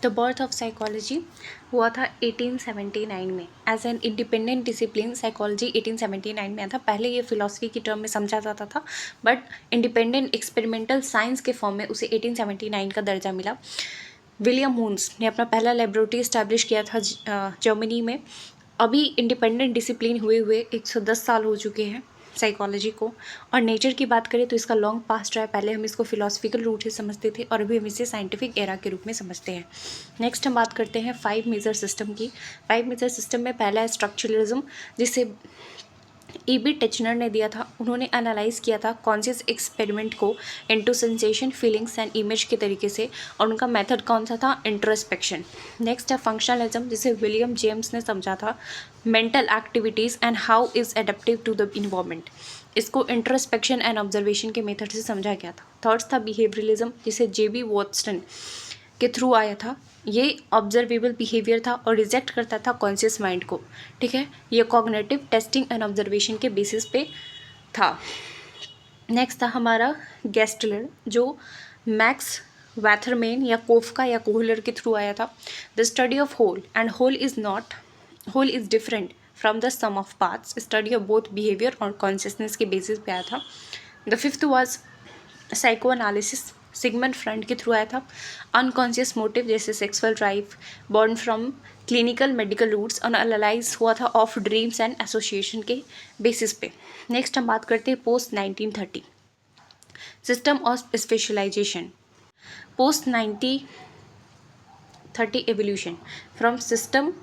The birth of psychology हुआ था 1879 में। As an independent discipline psychology 1879 में आया था। पहले ये फिलॉसफी की टर्म में समझा जाता था, बट इंडिपेंडेंट एक्सपेरिमेंटल साइंस के फॉर्म में उसे 1879 का दर्जा मिला। विलियम वुंस ने अपना पहला लेबोरेटरी इस्टेब्लिश किया था जर्मनी में। अभी इंडिपेंडेंट डिसिप्लिन हुए हुए 110 साल हो चुके हैं साइकोलॉजी को। और नेचर की बात करें तो इसका लॉन्ग पास्ट रहा है। पहले हम इसको फिलोसफिकल रूट से समझते थे और अभी हम इसे साइंटिफिक एरा के रूप में समझते हैं। नेक्स्ट हम बात करते हैं 5 मेजर सिस्टम की। 5 मेजर सिस्टम में पहला है स्ट्रक्चरलिज्म, जिसे E.B. टिचनर ने दिया था। उन्होंने एनालाइज किया था कॉन्शियस एक्सपेरिमेंट को into sensation, feelings and image के तरीके से, और उनका मेथड कौन सा था? इंट्रोस्पेक्शन। नेक्स्ट है फंक्शनलिज्म, जिसे विलियम जेम्स ने समझा था mental activities and how is adaptive to the environment. इसको इंट्रोस्पेक्शन एंड ऑब्जर्वेशन के मेथड से समझा गया था। थर्ड था बिहेवियरलिज्म, जिसे J.B. वॉटसन के थ्रू आया था। ये ऑब्जर्वेबल बिहेवियर था और रिजेक्ट करता था कॉन्शियस माइंड को। ठीक है, ये कॉग्निटिव टेस्टिंग एंड ऑब्जर्वेशन के बेसिस पे था। नेक्स्ट था हमारा गेस्टलर, जो मैक्स वैथरमेन या कोफका या कोहलर के थ्रू आया था। The study of whole and whole is different from the sum of parts, study of both behaviour और कॉन्शियसनेस के बेसिस पे आया था। The fifth was psycho analysis, Sigmund Freud के थ्रू आया था। अनकॉन्शियस मोटिव जैसे sexual drive born from clinical medical roots और एनालाइज हुआ था ऑफ ड्रीम्स एंड एसोसिएशन के बेसिस पे। नेक्स्ट हम बात करते हैं post 1930 system of specialisation. Post 1930 evolution from system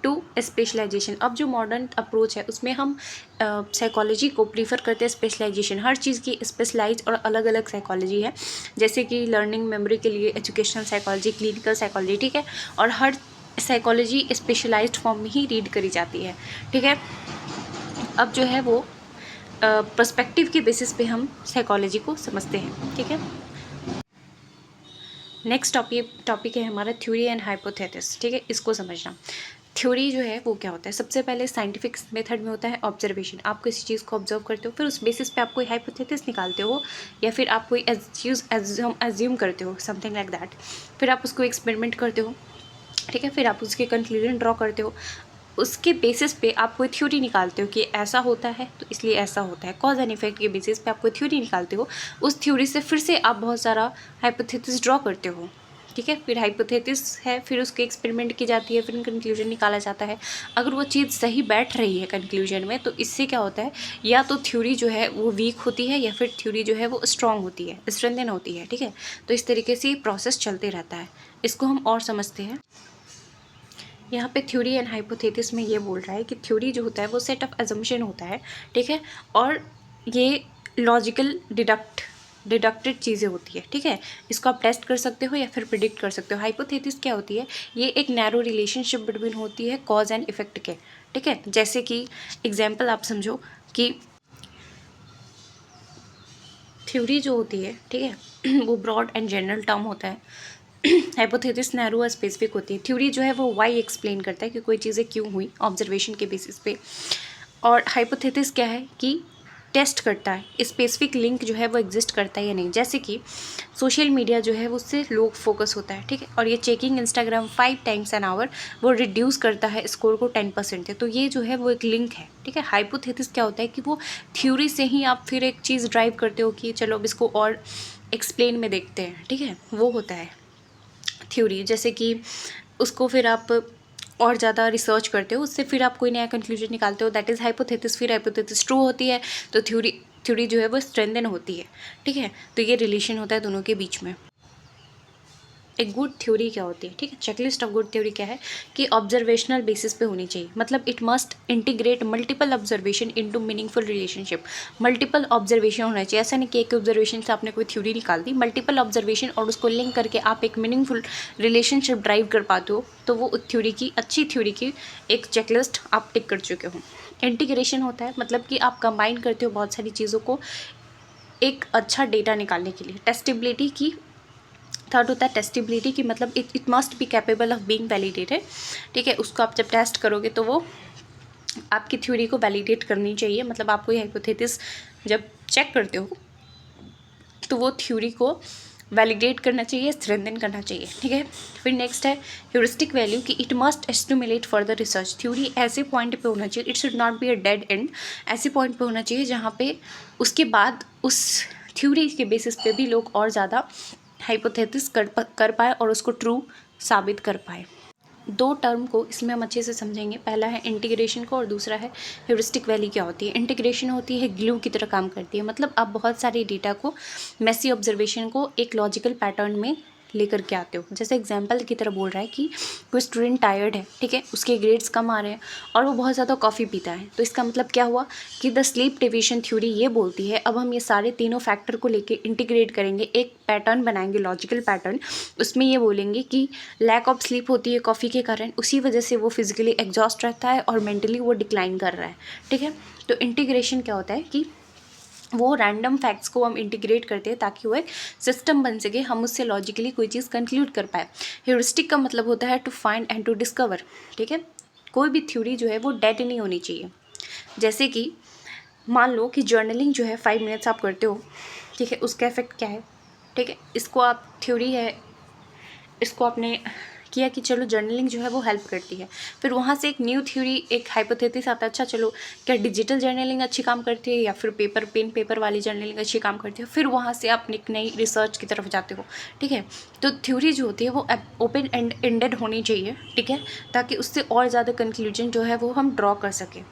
to specialisation. अब जो मॉडर्न अप्रोच है उसमें हम साइकोलॉजी को प्रीफर करते हैं स्पेशलाइजेशन। हर चीज़ की स्पेशलाइज और अलग अलग साइकोलॉजी है, जैसे कि लर्निंग मेमोरी के लिए एजुकेशनल साइकोलॉजी, क्लिनिकल साइकोलॉजी। ठीक है, और हर साइकोलॉजी स्पेशलाइज्ड फॉर्म में ही रीड करी जाती है। ठीक है, अब जो है वो पर्सपेक्टिव के बेसिस पे हम साइकोलॉजी को समझते हैं। ठीक है, नेक्स्ट टॉपिक है हमारा थ्योरी एंड हाइपोथेसिस। ठीक है, इसको समझना। थ्योरी जो है वो क्या होता है? सबसे पहले साइंटिफिक मेथड में होता है ऑब्जर्वेशन। आप किसी चीज़ को ऑब्जर्व करते हो, फिर उस बेसिस पे आप कोई हाइपोथेसिस निकालते हो, या फिर आप कोई चीज़ एज्यूम करते हो, समथिंग लाइक दैट। फिर आप उसको एक्सपेरिमेंट करते हो। ठीक है, फिर आप उसके कंक्लूजन ड्रॉ करते हो। उसके बेसिस पे आप कोई थ्योरी निकालते हो कि ऐसा होता है तो इसलिए ऐसा होता है। कॉज एंड इफेक्ट के बेसिस पे आप कोई थ्योरी निकालते हो। उस थ्योरी से फिर से आप बहुत सारा हाइपोथेसिस ड्रॉ करते हो। ठीक है, फिर हाइपोथेसिस है, फिर उसके एक्सपेरिमेंट की जाती है, फिर कंक्लूजन निकाला जाता है। अगर वो चीज़ सही बैठ रही है कंक्लूजन में, तो इससे क्या होता है, या तो थ्योरी जो है वो वीक होती है, या फिर थ्योरी जो है वो स्ट्रॉन्ग होती है, स्ट्रेंथन होती है। ठीक है, तो इस तरीके से ये प्रोसेस चलते रहता है। इसको हम और समझते हैं। यहाँ पे थ्योरी एंड हाइपोथेसिस में ये बोल रहा है कि थ्योरी जो होता है वो सेट ऑफ एजम्पशन होता है। ठीक है, और ये लॉजिकल डिडक्टेड चीज़ें होती है। ठीक है, इसको आप टेस्ट कर सकते हो या फिर प्रिडिक्ट कर सकते हो। हाइपोथेसिस क्या होती है? ये एक नैरो रिलेशनशिप बिटवीन होती है कॉज एंड इफेक्ट के। ठीक है, जैसे कि एग्जाम्पल आप समझो कि थ्योरी जो होती है, ठीक है, वो ब्रॉड एंड जनरल टर्म होता है। हाइपोथेसिस नैरो और स्पेसिफिक होती है। थ्योरी जो है वो वाई एक्सप्लेन करता है कि कोई चीज़ें क्यों हुई ऑब्जर्वेशन के बेसिस पे, और हाइपोथेसिस क्या है कि टेस्ट करता है स्पेसिफिक लिंक जो है वो एग्जिस्ट करता है या नहीं। जैसे कि सोशल मीडिया जो है उससे लोग फोकस होता है। ठीक है, और ये checking Instagram 5 times an hour वो रिड्यूस करता है स्कोर को 10% है। तो ये जो है वो एक लिंक है। ठीक है, हाइपोथेसिस क्या होता है कि वो थ्योरी से ही आप फिर एक चीज़ ड्राइव करते हो कि चलो अब इसको और एक्सप्लेन में देखते हैं। ठीक है, वो होता है थ्योरी। जैसे कि उसको फिर आप और ज़्यादा रिसर्च करते हो, उससे फिर आप कोई नया कंक्लूजन निकालते हो, दैट इज़ हाइपोथेसिस। फिर हाइपोथेसिस ट्रू होती है तो थ्योरी जो है वो स्ट्रेंथन होती है। ठीक है, तो ये रिलेशन होता है दोनों के बीच में। एक गुड थ्योरी क्या होती है? ठीक है, चेकलिस्ट ऑफ गुड थ्योरी क्या है कि ऑब्जर्वेशनल बेसिस पे होनी चाहिए। मतलब it must integrate multiple observation into meaningful relationship. Multiple observation होना चाहिए। ऐसा नहीं कि एक ऑब्जर्वेशन से आपने कोई थ्योरी निकाल दी, मल्टीपल ऑब्जर्वेशन और उसको लिंक करके आप एक मीनिंगफुल रिलेशनशिप ड्राइव कर पाते हो, तो वो थ्योरी की, अच्छी थ्योरी की एक चेकलिस्ट आप टिक कर चुके हो। इंटीग्रेशन होता है मतलब कि आप कंबाइन करते हो बहुत सारी चीज़ों को एक अच्छा डेटा निकालने के लिए। टेस्टिबिलिटी की थर्ड होता है टेस्टिबिलिटी की, मतलब it must be capable of being validated. ठीक है, उसको आप जब टेस्ट करोगे तो वो आपकी थ्योरी को वैलिडेट करनी चाहिए। मतलब आप कोई हाइपोथेसिस जब चेक करते हो तो वो थ्योरी को वैलिडेट करना चाहिए, स्ट्रेंथन करना चाहिए, ठीक है। फिर नेक्स्ट है ह्यूरिस्टिक वैल्यू कि it must stimulate further research. Theory ऐसे पॉइंट पे होना चाहिए, it should not be a dead and, ऐसे पॉइंट पे होना चाहिए जहाँ पे उसके बाद उस थ्योरी के बेसिस पे भी लोग और ज़्यादा हाइपोथेसिस कर पाए और उसको ट्रू साबित कर पाए। दो टर्म को इसमें हम अच्छे से समझेंगे। पहला है इंटीग्रेशन को और दूसरा है ह्यूरिस्टिक वैल्यू क्या होती है। इंटीग्रेशन होती है ग्लू की तरह काम करती है, मतलब आप बहुत सारे डेटा को, मैसी ऑब्जर्वेशन को एक लॉजिकल पैटर्न में लेकर के आते हो। जैसे एग्जांपल की तरह बोल रहा है कि कोई स्टूडेंट टायर्ड है, ठीक है, उसके ग्रेड्स कम आ रहे हैं और वो बहुत ज़्यादा कॉफ़ी पीता है, तो इसका मतलब क्या हुआ कि द स्लीप डेविएशन थ्योरी ये बोलती है अब हम ये सारे तीनों फैक्टर को लेके इंटीग्रेट करेंगे, एक पैटर्न बनाएंगे, लॉजिकल पैटर्न। उसमें ये बोलेंगे कि लैक ऑफ स्लीप होती है कॉफ़ी के कारण, उसी वजह से वो फिजिकली एग्जॉस्ट रहता है और मेंटली वो डिक्लाइन कर रहा है, ठीक है। तो इंटीग्रेशन क्या होता है कि वो रैंडम फैक्ट्स को हम इंटीग्रेट करते हैं ताकि वो एक सिस्टम बन सके, हम उससे लॉजिकली कोई चीज़ कंक्लूड कर पाए। ह्यूरिस्टिक का मतलब होता है to find and to discover, ठीक है। कोई भी थ्योरी जो है वो डेड नहीं होनी चाहिए। जैसे कि मान लो कि जर्नलिंग जो है 5 मिनट्स आप करते हो, ठीक है, उसका इफेक्ट क्या है, ठीक है, इसको आप थ्योरी है, इसको आपने किया कि चलो जर्नलिंग जो है वो हेल्प करती है। फिर वहाँ से एक न्यू थ्योरी, एक हाइपोथेसिस आता है, अच्छा चलो क्या डिजिटल जर्नलिंग अच्छी काम करती है या फिर पेन पेपर वाली जर्नलिंग अच्छी काम करती है। फिर वहाँ से आप एक नई रिसर्च की तरफ जाते हो, ठीक है। तो थ्योरी जो होती है वो ओपन एंडेड होनी चाहिए, ठीक है, ताकि उससे और ज़्यादा कंक्लूजन जो है वो हम ड्रॉ कर सकें।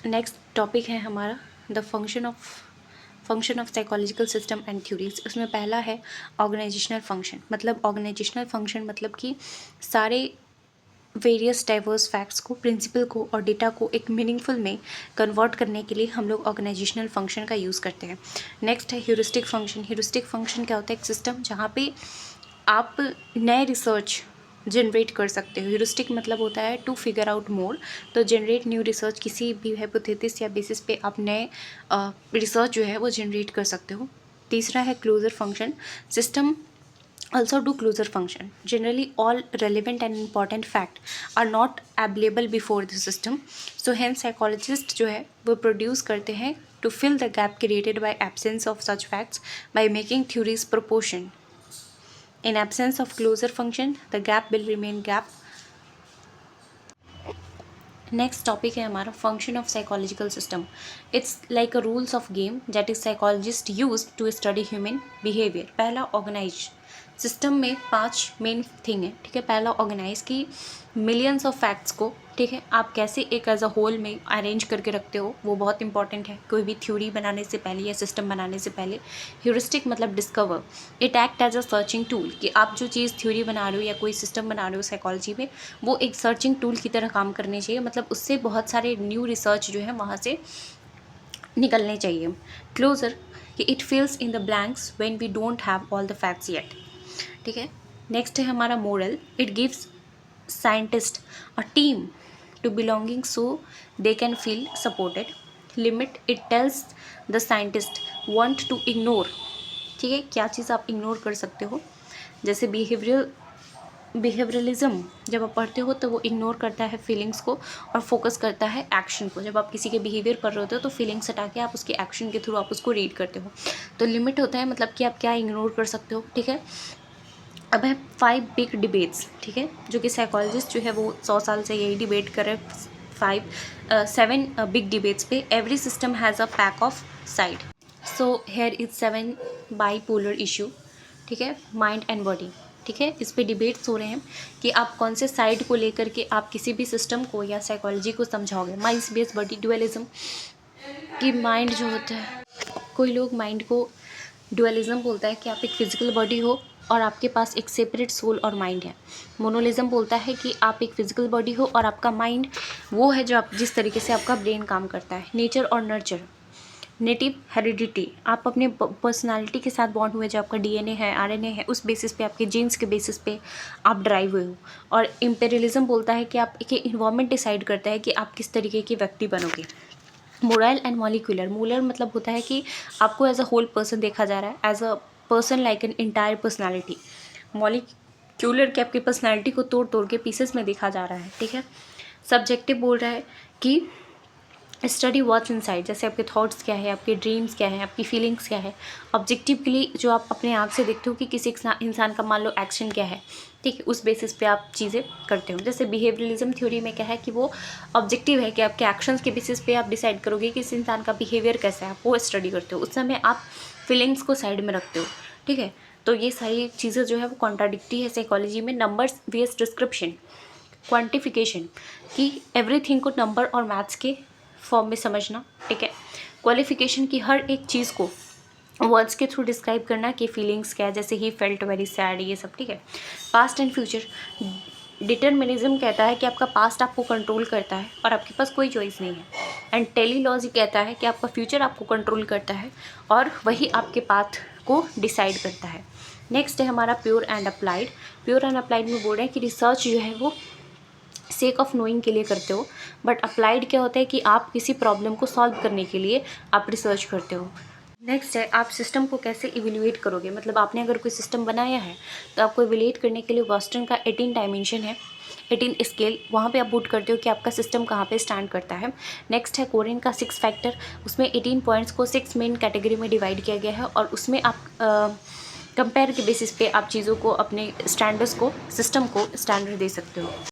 नेक्स्ट टॉपिक है हमारा the function of psychological system and theories. उसमें पहला है ऑर्गेनाइजेशनल फंक्शन। मतलब ऑर्गेनाइजेशनल फंक्शन मतलब कि सारे वेरियस डाइवर्स फैक्ट्स को, प्रिंसिपल को और डेटा को एक मीनिंगफुल में कन्वर्ट करने के लिए हम लोग ऑर्गेनाइजेशनल फंक्शन का यूज़ करते हैं। नेक्स्ट है ह्यूरिस्टिक फंक्शन। ह्यूरिस्टिक फंक्शन क्या होता है, एक सिस्टम जहाँ पे आप नए रिसर्च जनरेट कर सकते हो। ह्यूरिस्टिक मतलब होता है टू फिगर आउट मोर, तो जनरेट न्यू रिसर्च, किसी भी हाइपोथेसिस या बेसिस पे आप नए रिसर्च जो है वो जनरेट कर सकते हो। तीसरा है closure function. System also do closure function. Generally all relevant and important fact are not available before the system, so hence psychologist जो है वो produce करते हैं to fill the gap created by absence of such facts by making theories proportion. In absence of closure function the gap will remain gap. Next topic है हमारा function of psychological system. It's like a rules of game that is psychologist use to study human behaviour. पहला organise. System में 5 main thing है, ठीक है। पहला organise की millions of facts को, ठीक है, आप कैसे एक एज अ होल में अरेंज करके रखते हो, वो बहुत इंपॉर्टेंट है कोई भी थ्योरी बनाने से पहले या सिस्टम बनाने से पहले। ह्यूरिस्टिक मतलब discover. It act as a searching tool कि आप जो चीज़ थ्योरी बना रहे हो या कोई सिस्टम बना रहे हो साइकोलॉजी में, वो एक सर्चिंग टूल की तरह काम करनी चाहिए, मतलब उससे बहुत सारे न्यू रिसर्च जो है वहाँ से निकलने चाहिए। क्लोजर कि it fills in the blanks when we don't have all the facts yet, ठीक है। नेक्स्ट है हमारा moral. It gives scientist a team to belonging so they can feel supported. Limit it tells the scientist want to ignore, ठीक है, क्या चीज़ आप ignore कर सकते हो। जैसे बिहेवियरलिज्म जब आप पढ़ते हो तो वो इग्नोर करता है फीलिंग्स को और फोकस करता है एक्शन को। जब आप किसी के बिहेवियर पढ़ रहे होते हो तो फीलिंग्स हटा के आप उसके एक्शन के थ्रू आप उसको रीड करते हो। तो लिमिट होता है मतलब कि आप क्या इग्नोर कर सकते हो, ठीक है। अब है 5 बिग डिबेट्स, ठीक है, जो कि साइकोलॉजिस्ट जो है वो 100 साल से यही डिबेट कर रहे हैं। 7 बिग डिबेट्स पे। Every system has a pack of side, so here is 7 bipolar issue, ठीक है, माइंड एंड बॉडी, ठीक है। इस पे डिबेट्स हो रहे हैं कि आप कौन से साइड को लेकर के आप किसी भी सिस्टम को या साइकोलॉजी को समझाओगे। माइंड बेस्ड बॉडी ड्यूअलिज्म कि माइंड जो होता है, कोई लोग माइंड को ड्यूअलिज्म बोलता है कि आप एक फिजिकल बॉडी हो और आपके पास एक सेपरेट सोल और माइंड है। मोनोलिज्म बोलता है कि आप एक फिजिकल बॉडी हो और आपका माइंड वो है जो आप जिस तरीके से आपका ब्रेन काम करता है। नेचर और नर्चर। नेटिव हेरिडिटी, आप अपने पर्सनालिटी के साथ बॉन्ड हुए, जो आपका डीएनए है, आरएनए है, उस बेसिस पे, आपके जीन्स के बेसिस पे आप ड्राइव हुए हो। और इम्पेरियलिज्म बोलता है कि आप एक इन्वायरमेंट डिसाइड करता है कि आप किस तरीके के व्यक्ति बनोगे। Moral and molecular. मोरल मतलब होता है कि आपको एज अ होल पर्सन देखा जा रहा है, as a person like an entire personality. Molecular के आपकी पर्सनैलिटी को तोड़ तोड़ के पीसेस में देखा जा रहा है, ठीक है। सब्जेक्टिव बोल रहा है कि स्टडी व्हाट्स इनसाइड, जैसे आपके थॉट्स क्या है, आपके ड्रीम्स क्या है, आपकी फीलिंग्स क्या है, ऑब्जेक्टिवली जो आप अपने आँख से देखते हो कि किसी इंसान का मान लो एक्शन क्या है, ठीक है, उस बेसिस पे आप चीज़ें करते हो। जैसे बिहेवियरलिज्म थ्योरी में क्या है कि वो ऑब्जेक्टिव है कि आपके एक्शंस के बेसिस पे आप डिसाइड करोगे कि इस इंसान का बिहेवियर कैसा है, आप वो स्टडी करते हो। उस समय आप फीलिंग्स को साइड में रखते हो, ठीक है। तो ये सारी चीज़ें जो है वो कॉन्ट्राडिक्टी है साइकोलॉजी में। नंबर्स बेस्ड डिस्क्रिप्शन, क्वांटिफिकेशन, कि एवरीथिंग को नंबर और मैथ्स के फॉर्म में समझना, ठीक है। क्वालिफिकेशन की हर एक चीज़ को वर्ड्स के थ्रू डिस्क्राइब करना कि फीलिंग्स क्या है, जैसे ही फेल्ट वेरी सैड, ये सब, ठीक है। पास्ट एंड फ्यूचर, डिटर्मिनिज्म कहता है कि आपका पास्ट आपको कंट्रोल करता है और आपके पास कोई चॉइस नहीं है। एंड टेलीलॉजी कहता है कि आपका फ्यूचर आपको कंट्रोल करता है और वही आपके पाथ को डिसाइड करता है। नेक्स्ट है हमारा pure and applied. Pure and applied में बोल रहे हैं कि रिसर्च जो है वो सेक ऑफ नोइंग के लिए करते हो, बट अप्लाइड क्या होता है कि आप किसी प्रॉब्लम को सॉल्व करने के लिए आप रिसर्च करते हो। नेक्स्ट है आप सिस्टम को कैसे इवेल्युएट करोगे, मतलब आपने अगर कोई सिस्टम बनाया है तो आपको इवेल्युएट करने के लिए बॉस्टन का 18 डायमेंशन है, 18 स्केल, वहाँ पे आप पुट करते हो कि आपका सिस्टम कहाँ पे स्टैंड करता है। नेक्स्ट है कोरेन का 6 फैक्टर, उसमें 18 पॉइंट्स को 6 मेन कैटेगरी में डिवाइड किया गया है और उसमें आप कंपेयर के बेसिस पे आप चीज़ों को, अपने स्टैंडर्ड्स को, सिस्टम को स्टैंडर्ड दे सकते हो।